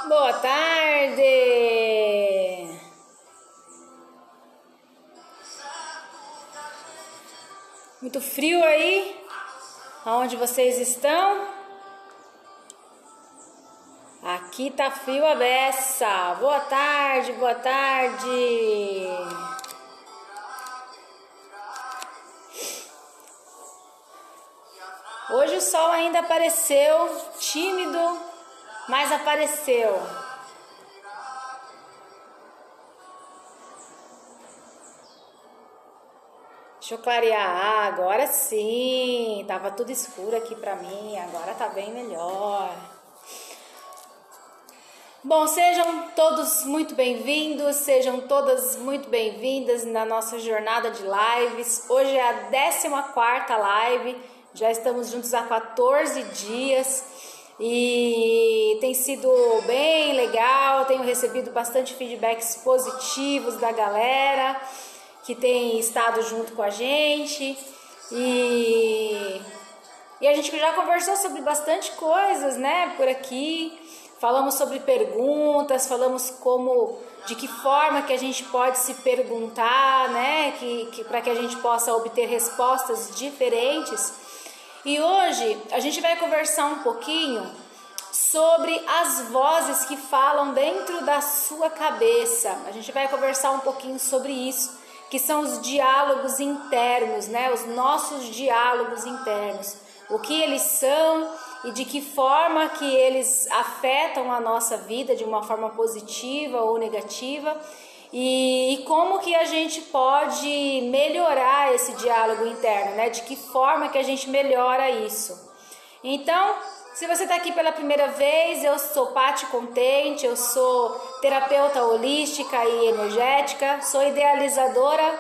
Boa tarde! Muito frio aí? Aonde vocês estão? Aqui tá frio a beça. Boa tarde, boa tarde. Hoje o sol ainda apareceu, tímido, mas apareceu. Deixa eu clarear. Agora sim. Tava tudo escuro aqui pra mim. Agora tá bem melhor. Bom, sejam todos muito bem-vindos, sejam todas muito bem-vindas na nossa jornada de lives. Hoje é a 14ª live, já estamos juntos há 14 dias e tem sido bem legal, tenho recebido bastante feedbacks positivos da galera que tem estado junto com a gente e a gente já conversou sobre bastante coisas, né, por aqui. Falamos sobre perguntas, falamos de que forma que a gente pode se perguntar, né, para que a gente possa obter respostas diferentes. E hoje a gente vai conversar um pouquinho sobre as vozes que falam dentro da sua cabeça. A gente vai conversar um pouquinho sobre isso, que são os diálogos internos, né, os nossos diálogos internos. O que eles são e de que forma que eles afetam a nossa vida de uma forma positiva ou negativa e como que a gente pode melhorar esse diálogo interno, né? De que forma que a gente melhora isso. Então, se você está aqui pela primeira vez, eu sou Paty Contente, eu sou terapeuta holística e energética, sou idealizadora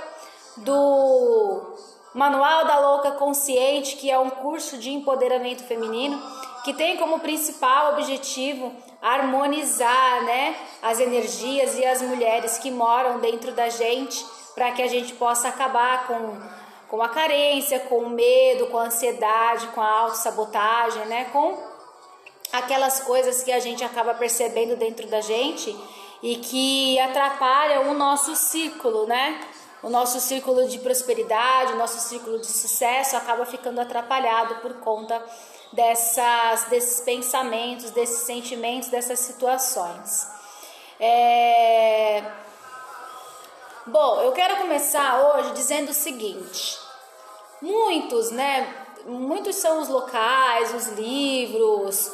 do Manual da Louca Consciente, que é um curso de empoderamento feminino, que tem como principal objetivo harmonizar, né, as energias e as mulheres que moram dentro da gente, para que a gente possa acabar com a carência, com o medo, com a ansiedade, com a autossabotagem, né, com aquelas coisas que a gente acaba percebendo dentro da gente e que atrapalham o nosso ciclo, né? O nosso círculo de prosperidade, o nosso círculo de sucesso acaba ficando atrapalhado por conta desses pensamentos, desses sentimentos, dessas situações. Bom, eu quero começar hoje dizendo o seguinte: muitos são os locais, os livros,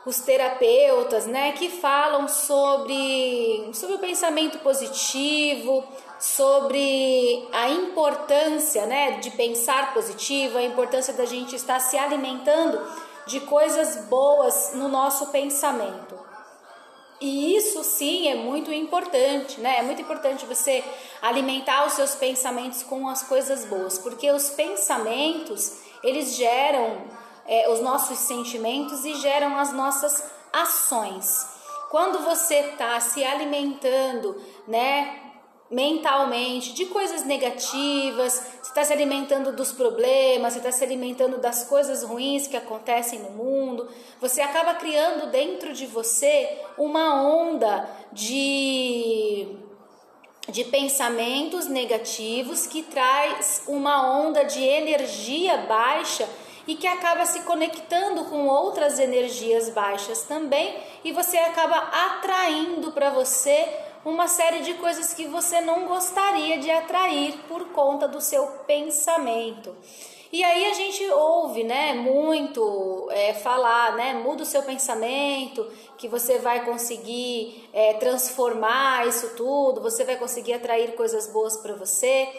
os terapeutas, né, que falam sobre o pensamento positivo, sobre a importância, né, de pensar positivo, a importância da gente estar se alimentando de coisas boas no nosso pensamento. E isso sim é muito importante, né? É muito importante você alimentar os seus pensamentos com as coisas boas, porque os pensamentos, eles geram os nossos sentimentos e geram as nossas ações. Quando você está se alimentando, né, mentalmente de coisas negativas, você está se alimentando dos problemas, você está se alimentando das coisas ruins que acontecem no mundo, você acaba criando dentro de você uma onda de pensamentos negativos que traz uma onda de energia baixa e que acaba se conectando com outras energias baixas também, e você acaba atraindo para você uma série de coisas que você não gostaria de atrair por conta do seu pensamento. E aí a gente ouve, né, muito falar, né, muda o seu pensamento, que você vai conseguir transformar isso tudo, você vai conseguir atrair coisas boas para você.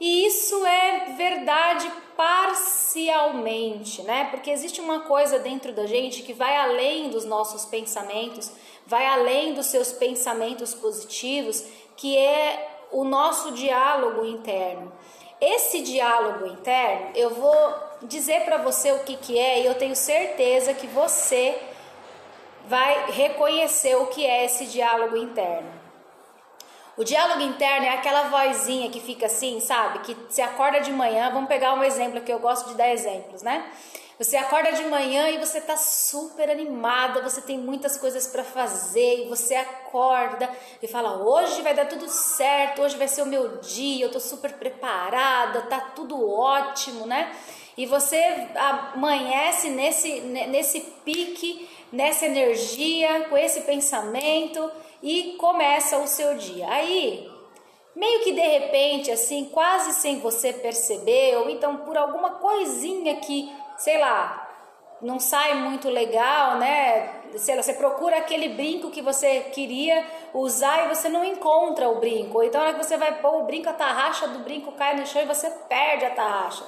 E isso é verdade parcialmente, né? Porque existe uma coisa dentro da gente que vai além dos nossos pensamentos, vai além dos seus pensamentos positivos, que é o nosso diálogo interno. Esse diálogo interno, eu vou dizer para você o que é, e eu tenho certeza que você vai reconhecer o que é esse diálogo interno. O diálogo interno é aquela vozinha que fica assim, sabe? Que você acorda de manhã, vamos pegar um exemplo aqui, eu gosto de dar exemplos, né? Você acorda de manhã e você tá super animada, você tem muitas coisas para fazer e você acorda e fala: hoje vai dar tudo certo, hoje vai ser o meu dia, eu tô super preparada, tá tudo ótimo, né? E você amanhece nesse pique, nessa energia, com esse pensamento e começa o seu dia. Aí, meio que de repente, assim, quase sem você perceber, ou então por alguma coisinha que, sei lá, não sai muito legal, né? Sei lá, você procura aquele brinco que você queria usar e você não encontra o brinco. Ou então, na hora que você vai pôr o brinco, a tarraxa do brinco cai no chão e você perde a tarraxa.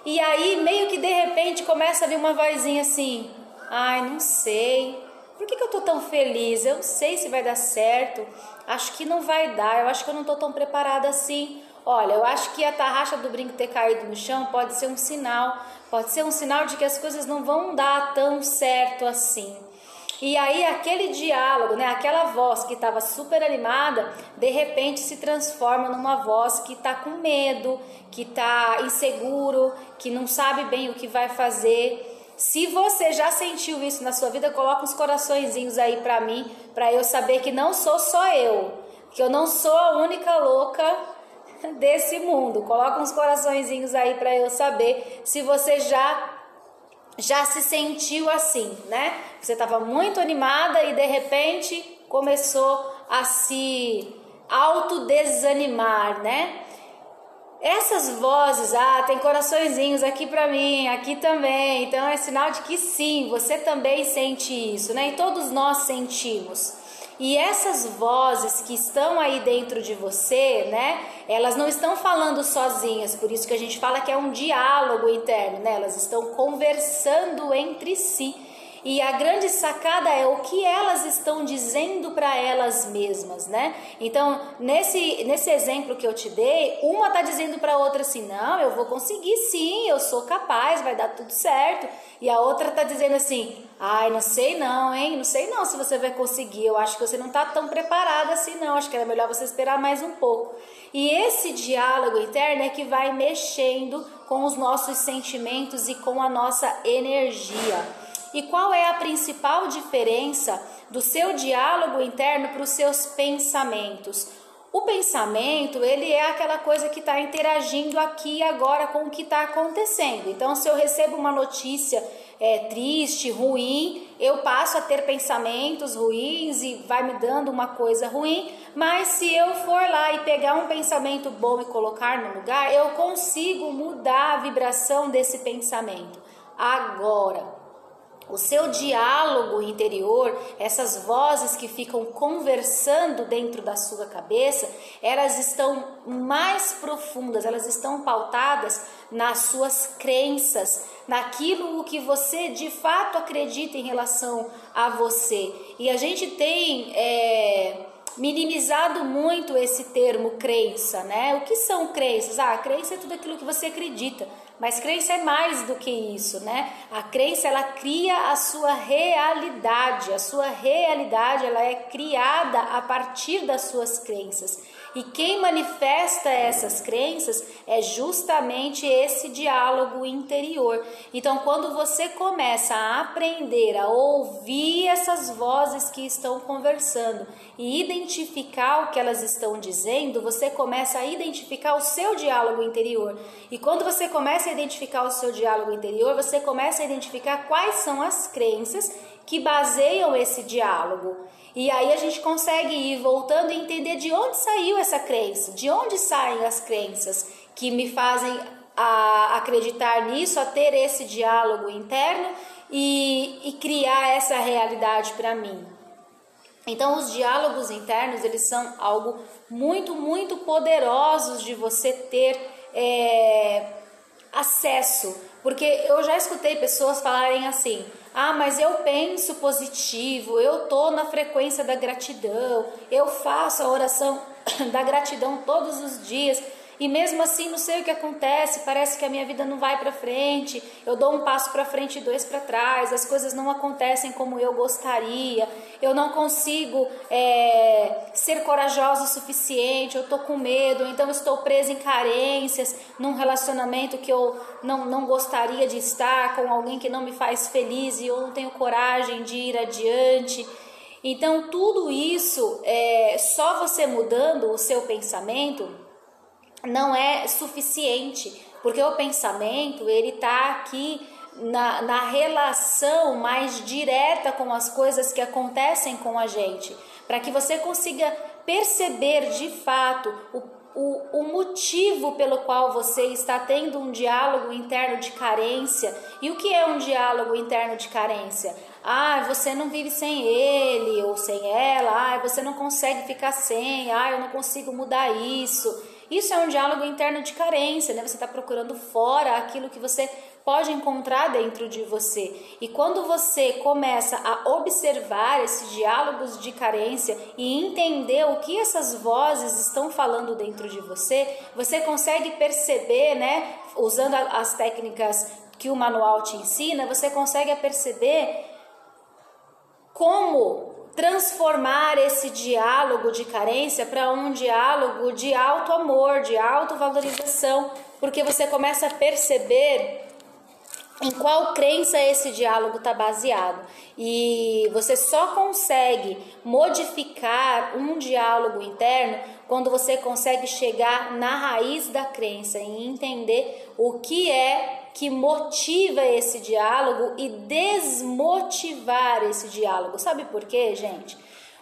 E aí, meio que de repente, começa a vir uma vozinha assim: ai, não sei, por que eu tô tão feliz? Eu não sei se vai dar certo, acho que não vai dar, eu acho que eu não tô tão preparada assim. Olha, eu acho que a tarraxa do brinco ter caído no chão pode ser um sinal de que as coisas não vão dar tão certo assim. E aí aquele diálogo, né, aquela voz que estava super animada, de repente se transforma numa voz que está com medo, que está inseguro, que não sabe bem o que vai fazer. Se você já sentiu isso na sua vida, coloca uns coraçõezinhos aí para mim, para eu saber que não sou só eu, que eu não sou a única louca desse mundo. Coloca uns coraçõezinhos aí para eu saber se você já se sentiu assim, né? Você estava muito animada e de repente começou a se autodesanimar, né? Essas vozes, tem coraçõezinhos aqui para mim, aqui também, então é sinal de que sim, você também sente isso, né? E todos nós sentimos. E essas vozes que estão aí dentro de você, né? Elas não estão falando sozinhas, por isso que a gente fala que é um diálogo interno, né? Elas estão conversando entre si. E a grande sacada é o que elas estão dizendo para elas mesmas, né? Então, nesse exemplo que eu te dei, uma tá dizendo para a outra assim: não, eu vou conseguir sim, eu sou capaz, vai dar tudo certo. E a outra tá dizendo assim: ai, não sei não, hein? Não sei não se você vai conseguir, eu acho que você não tá tão preparada assim não, acho que era melhor você esperar mais um pouco. E esse diálogo interno é que vai mexendo com os nossos sentimentos e com a nossa energia. E qual é a principal diferença do seu diálogo interno para os seus pensamentos? O pensamento, ele é aquela coisa que está interagindo aqui e agora com o que está acontecendo. Então, se eu recebo uma notícia triste, ruim, eu passo a ter pensamentos ruins e vai me dando uma coisa ruim. Mas se eu for lá e pegar um pensamento bom e colocar no lugar, eu consigo mudar a vibração desse pensamento. Agora, o seu diálogo interior, essas vozes que ficam conversando dentro da sua cabeça, elas estão mais profundas, elas estão pautadas nas suas crenças, naquilo que você de fato acredita em relação a você. E a gente tem minimizado muito esse termo crença, né? O que são crenças? Crença é tudo aquilo que você acredita. Mas crença é mais do que isso, né? A crença, ela cria a sua realidade. A sua realidade, ela é criada a partir das suas crenças. E quem manifesta essas crenças é justamente esse diálogo interior. Então, quando você começa a aprender a ouvir essas vozes que estão conversando e identificar o que elas estão dizendo, você começa a identificar o seu diálogo interior. E quando você começa a identificar o seu diálogo interior, você começa a identificar quais são as crenças que baseiam esse diálogo. E aí a gente consegue ir voltando e entender de onde saiu essa crença, de onde saem as crenças que me fazem acreditar nisso, a ter esse diálogo interno e criar essa realidade para mim. Então, os diálogos internos, eles são algo muito, muito poderosos de você ter acesso. Porque eu já escutei pessoas falarem assim: mas eu penso positivo, eu tô na frequência da gratidão, eu faço a oração da gratidão todos os dias. e mesmo assim não sei o que acontece, parece que a minha vida não vai para frente, eu dou um passo para frente e dois para trás, as coisas não acontecem como eu gostaria, eu não consigo ser corajosa o suficiente, eu estou com medo, então eu estou presa em carências, num relacionamento que eu não gostaria de estar, com alguém que não me faz feliz e eu não tenho coragem de ir adiante. Então tudo isso, só você mudando o seu pensamento não é suficiente, porque o pensamento ele está aqui na relação mais direta com as coisas que acontecem com a gente, para que você consiga perceber de fato o motivo pelo qual você está tendo um diálogo interno de carência. E o que é um diálogo interno de carência? Você não vive sem ele ou sem ela, você não consegue ficar sem, eu não consigo mudar isso. Isso é um diálogo interno de carência, né? Você está procurando fora aquilo que você pode encontrar dentro de você. E quando você começa a observar esses diálogos de carência e entender o que essas vozes estão falando dentro de você, você consegue perceber, né? Usando as técnicas que o manual te ensina, você consegue perceber como transformar esse diálogo de carência para um diálogo de alto amor, de autovalorização, porque você começa a perceber em qual crença esse diálogo está baseado. E você só consegue modificar um diálogo interno quando você consegue chegar na raiz da crença e entender o que é que motiva esse diálogo e desmotivar esse diálogo. Sabe por quê, gente?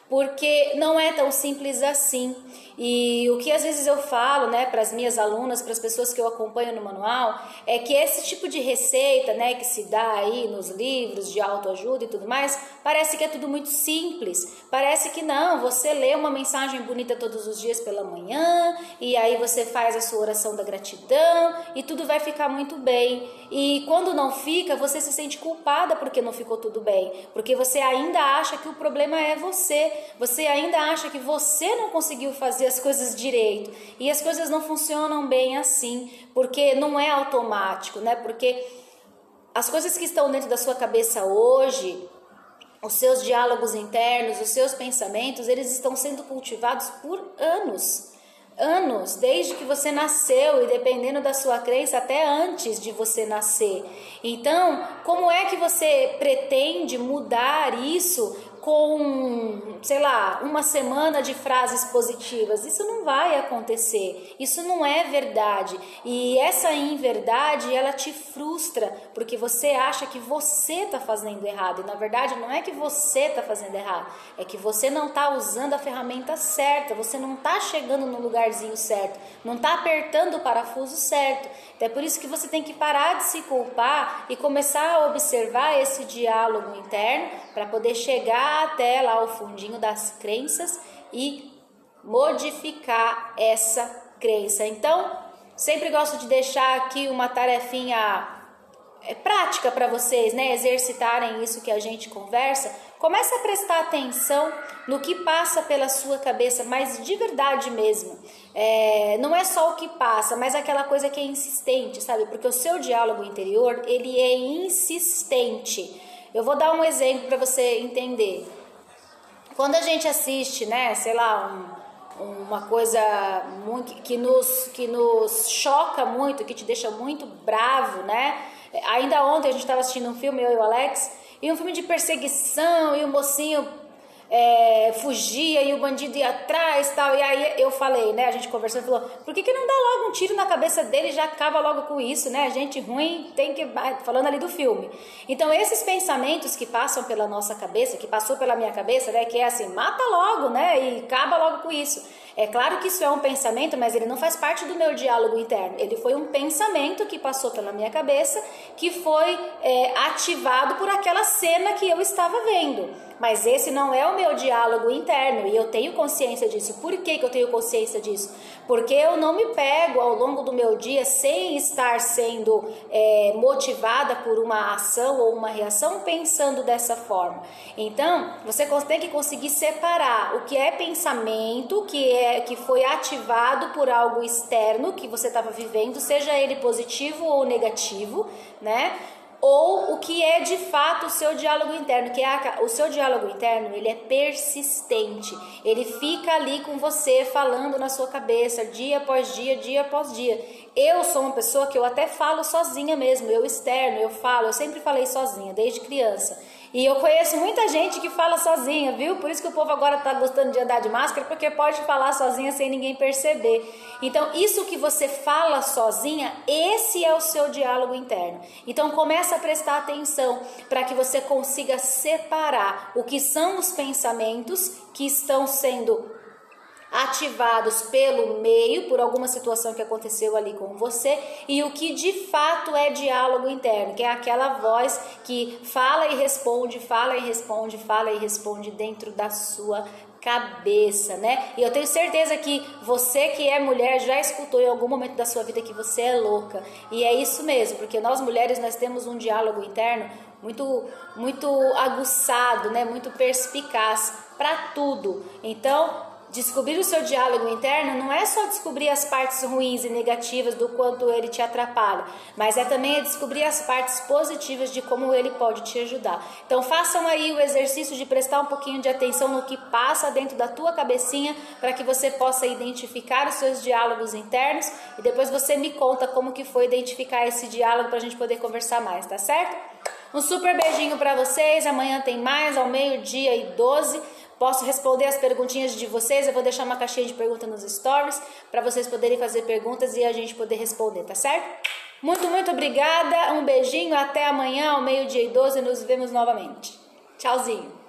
Porque não é tão simples assim. E o que às vezes eu falo, né, para as minhas alunas, para as pessoas que eu acompanho no manual, é que esse tipo de receita, né, que se dá aí nos livros de autoajuda e tudo mais, parece que é tudo muito simples. Parece que não, você lê uma mensagem bonita todos os dias pela manhã, e aí você faz a sua oração da gratidão, e tudo vai ficar muito bem. E quando não fica, você se sente culpada porque não ficou tudo bem, porque você ainda acha que o problema é você ainda acha que você não conseguiu fazer as coisas direito, e as coisas não funcionam bem assim, porque não é automático, né? Porque as coisas que estão dentro da sua cabeça hoje, os seus diálogos internos, os seus pensamentos, eles estão sendo cultivados por anos, desde que você nasceu e dependendo da sua crença até antes de você nascer. Então, como é que você pretende mudar isso com, sei lá, uma semana de frases positivas? Isso não vai acontecer, isso não é verdade. E essa inverdade, ela te frustra, porque você acha que você está fazendo errado. E na verdade não é que você está fazendo errado, é que você não está usando a ferramenta certa, você não está chegando no lugarzinho certo, não está apertando o parafuso certo. Então é por isso que você tem que parar de se culpar e começar a observar esse diálogo interno para poder chegar até lá o fundinho das crenças e modificar essa crença. Então, sempre gosto de deixar aqui uma tarefinha prática para vocês, né, exercitarem isso que a gente conversa. Comece a prestar atenção no que passa pela sua cabeça, mas de verdade mesmo. Não é só o que passa, mas aquela coisa que é insistente, sabe? Porque o seu diálogo interior, ele é insistente. Eu vou dar um exemplo para você entender. Quando a gente assiste, né, sei lá, uma coisa muito, que nos choca muito, que te deixa muito bravo, né? Ainda ontem a gente estava assistindo um filme, eu e o Alex, e um filme de perseguição, e o mocinho fugia e o bandido ia atrás e tal. E aí eu falei, né, a gente conversando, falou, por que não dá logo um tiro na cabeça dele e já acaba logo com isso, né? Gente ruim tem que... Falando ali do filme. Então esses pensamentos que passam pela nossa cabeça, que passou pela minha cabeça, né, que é assim, mata logo, né, e acaba logo com isso. É claro que isso é um pensamento, mas ele não faz parte do meu diálogo interno. Ele foi um pensamento que passou pela minha cabeça, que foi ativado por aquela cena que eu estava vendo. Mas esse não é o meu diálogo interno e eu tenho consciência disso. Por que eu tenho consciência disso? Porque eu não me pego ao longo do meu dia sem estar sendo motivada por uma ação ou uma reação pensando dessa forma. Então, você tem que conseguir separar o que é pensamento, que foi ativado por algo externo que você estava vivendo, seja ele positivo ou negativo, né? Ou o que é de fato o seu diálogo interno, que é o seu diálogo interno, ele é persistente, ele fica ali com você, falando na sua cabeça, dia após dia, dia após dia. Eu sou uma pessoa que eu até falo sozinha mesmo, eu externo, eu sempre falei sozinha, desde criança. E eu conheço muita gente que fala sozinha, viu? Por isso que o povo agora tá gostando de andar de máscara, porque pode falar sozinha sem ninguém perceber. Então, isso que você fala sozinha, esse é o seu diálogo interno. Então, começa a prestar atenção para que você consiga separar o que são os pensamentos que estão sendo ativados pelo meio, por alguma situação que aconteceu ali com você, e o que de fato é diálogo interno, que é aquela voz que fala e responde, fala e responde, fala e responde dentro da sua cabeça, né? E eu tenho certeza que você que é mulher já escutou em algum momento da sua vida que você é louca, e é isso mesmo, porque nós mulheres, nós temos um diálogo interno muito aguçado, né? Muito perspicaz para tudo. Então, descobrir o seu diálogo interno não é só descobrir as partes ruins e negativas do quanto ele te atrapalha, mas é também descobrir as partes positivas de como ele pode te ajudar. Então façam aí o exercício de prestar um pouquinho de atenção no que passa dentro da tua cabecinha, para que você possa identificar os seus diálogos internos, e depois você me conta como que foi identificar esse diálogo para a gente poder conversar mais, tá certo? Um super beijinho para vocês, amanhã tem mais ao 12h. Posso responder as perguntinhas de vocês, eu vou deixar uma caixinha de perguntas nos stories para vocês poderem fazer perguntas e a gente poder responder, tá certo? Muito obrigada, um beijinho, até amanhã ao 12h, nos vemos novamente. Tchauzinho!